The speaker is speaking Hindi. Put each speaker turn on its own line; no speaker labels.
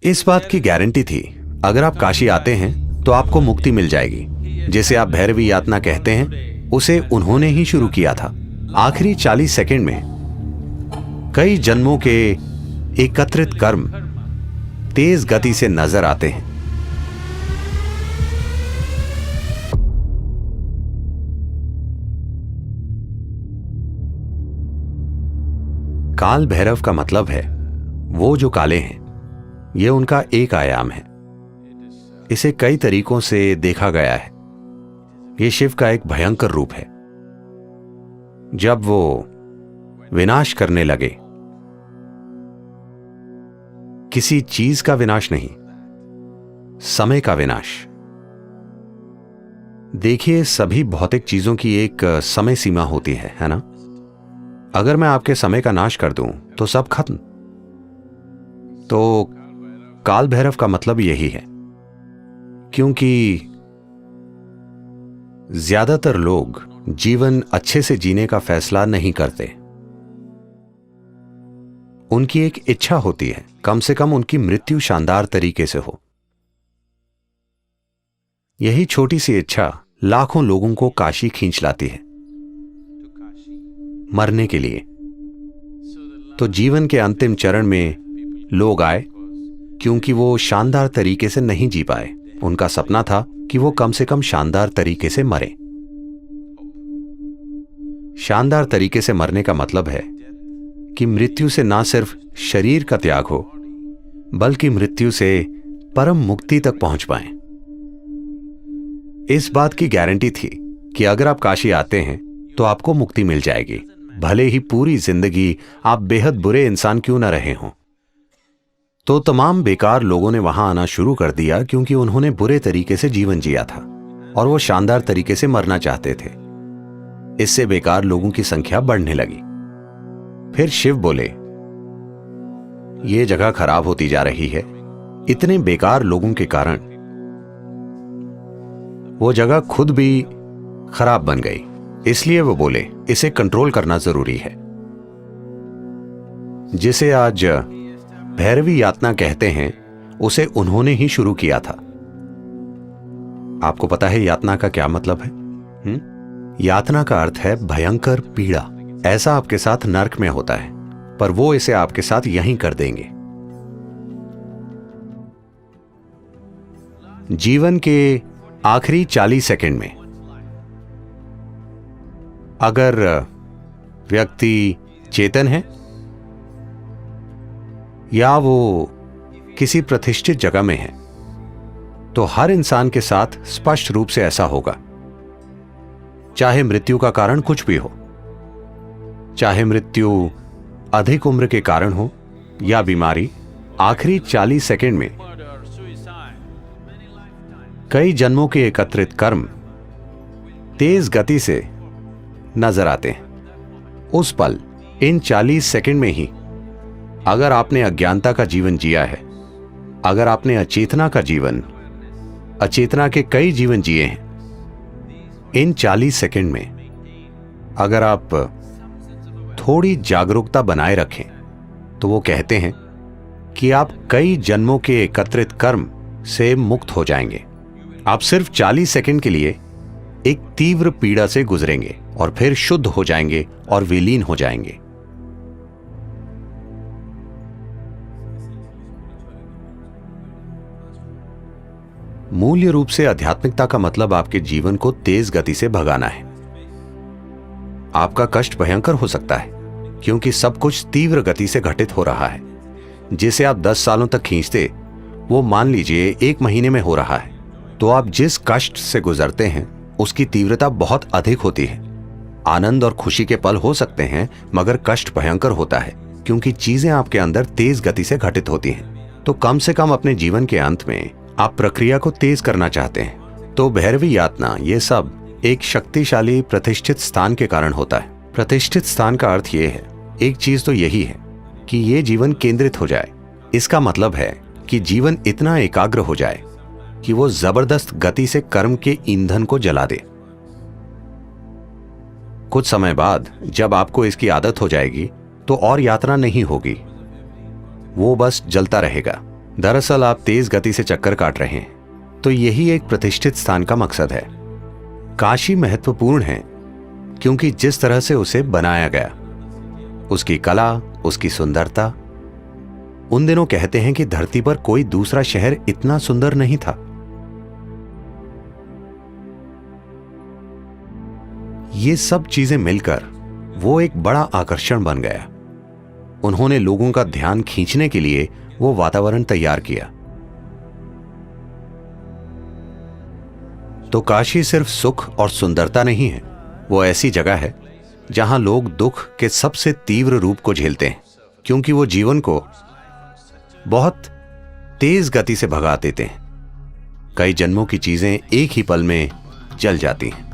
इस बात की गारंटी थी, अगर आप काशी आते हैं तो आपको मुक्ति मिल जाएगी। जिसे आप भैरवी यातना कहते हैं, उसे उन्होंने ही शुरू किया था। आखिरी 40 सेकंड में कई जन्मों के एकत्रित कर्म तेज गति से नजर आते हैं। काल भैरव का मतलब है वो जो काले हैं। यह उनका एक आयाम है। इसे कई तरीकों से देखा गया है। यह शिव का एक भयंकर रूप है। जब वो विनाश करने लगे, किसी चीज का विनाश नहीं, समय का विनाश। देखिए, सभी भौतिक चीजों की एक समय सीमा होती है ना? अगर मैं आपके समय का नाश कर दूं तो सब खत्म। तो काल भैरव का मतलब यही है, क्योंकि ज्यादातर लोग जीवन अच्छे से जीने का फैसला नहीं करते। उनकी एक इच्छा होती है, कम से कम उनकी मृत्यु शानदार तरीके से हो। यही छोटी सी इच्छा लाखों लोगों को काशी खींच लाती है, मरने के लिए। तो जीवन के अंतिम चरण में लोग आए क्योंकि वो शानदार तरीके से नहीं जी पाए। उनका सपना था कि वो कम से कम शानदार तरीके से मरे। शानदार तरीके से मरने का मतलब है कि मृत्यु से ना सिर्फ शरीर का त्याग हो, बल्कि मृत्यु से परम मुक्ति तक पहुंच पाएं। इस बात की गारंटी थी कि अगर आप काशी आते हैं तो आपको मुक्ति मिल जाएगी, भले ही पूरी जिंदगी आप बेहद बुरे इंसान क्यों न रहे हों। तो तमाम बेकार लोगों ने वहां आना शुरू कर दिया क्योंकि उन्होंने बुरे तरीके से जीवन जिया था और वो शानदार तरीके से मरना चाहते थे। इससे बेकार लोगों की संख्या बढ़ने लगी। फिर शिव बोले, ये जगह खराब होती जा रही है। इतने बेकार लोगों के कारण वो जगह खुद भी खराब बन गई। इसलिए वो बोले, इसे कंट्रोल करना जरूरी है। जिसे आज भैरवी यातना कहते हैं, उसे उन्होंने ही शुरू किया था। आपको पता है यातना का क्या मतलब है? यातना का अर्थ है भयंकर पीड़ा। ऐसा आपके साथ नर्क में होता है, पर वो इसे आपके साथ यहीं कर देंगे। जीवन के आखिरी 40 सेकंड में अगर व्यक्ति चेतन है या वो किसी प्रतिष्ठित जगह में है, तो हर इंसान के साथ स्पष्ट रूप से ऐसा होगा। चाहे मृत्यु का कारण कुछ भी हो, चाहे मृत्यु अधिक उम्र के कारण हो या बीमारी, आखिरी 40 सेकंड में कई जन्मों के एकत्रित कर्म तेज गति से नजर आते हैं। उस पल, इन 40 सेकंड में ही अगर आपने अज्ञानता का जीवन जिया है, अगर आपने अचेतना का जीवन, अचेतना के कई जीवन जिए हैं, इन 40 सेकंड में अगर आप थोड़ी जागरूकता बनाए रखें, तो वो कहते हैं कि आप कई जन्मों के एकत्रित कर्म से मुक्त हो जाएंगे। आप सिर्फ 40 सेकंड के लिए एक तीव्र पीड़ा से गुजरेंगे और फिर शुद्ध हो जाएंगे और विलीन हो जाएंगे। मूल्य रूप से आध्यात्मिकता का मतलब आपके जीवन को तेज गति से भगाना है। आपका कष्ट भयंकर हो सकता है क्योंकि सब कुछ तीव्र गति से घटित हो रहा है। जिसे आप 10 सालों तक खींचते, वो मान लीजिए 1 महीने में हो रहा है। तो आप जिस कष्ट से गुजरते हैं उसकी तीव्रता बहुत अधिक होती है। आनंद और खुशी के पल हो सकते हैं, मगर कष्ट भयंकर होता है क्योंकि चीजें आपके अंदर तेज गति से घटित होती हैं। तो कम से कम अपने जीवन के अंत में आप प्रक्रिया को तेज करना चाहते हैं। तो भैरवी यातना, ये सब एक शक्तिशाली प्रतिष्ठित स्थान के कारण होता है। प्रतिष्ठित स्थान का अर्थ ये है, एक चीज तो यही है कि ये जीवन केंद्रित हो जाए। इसका मतलब है कि जीवन इतना एकाग्र हो जाए कि वो जबरदस्त गति से कर्म के ईंधन को जला दे। कुछ समय बाद जब आपको इसकी आदत हो जाएगी, तो और यात्रा नहीं होगी, वो बस जलता रहेगा। दरअसल आप तेज गति से चक्कर काट रहे हैं, तो यही एक प्रतिष्ठित स्थान का मकसद है। काशी महत्वपूर्ण है क्योंकि जिस तरह से उसे बनाया गया, उसकी कला, उसकी सुंदरता। उन दिनों कहते हैं कि धरती पर कोई दूसरा शहर इतना सुंदर नहीं था। ये सब चीजें मिलकर वो एक बड़ा आकर्षण बन गया। उन्होंने लोगों का ध्यान खींचने के लिए वो वातावरण तैयार किया। तो काशी सिर्फ सुख और सुंदरता नहीं है, वो ऐसी जगह है जहां लोग दुख के सबसे तीव्र रूप को झेलते हैं, क्योंकि वो जीवन को बहुत तेज गति से भगा देते हैं। कई जन्मों की चीजें एक ही पल में जल जाती हैं।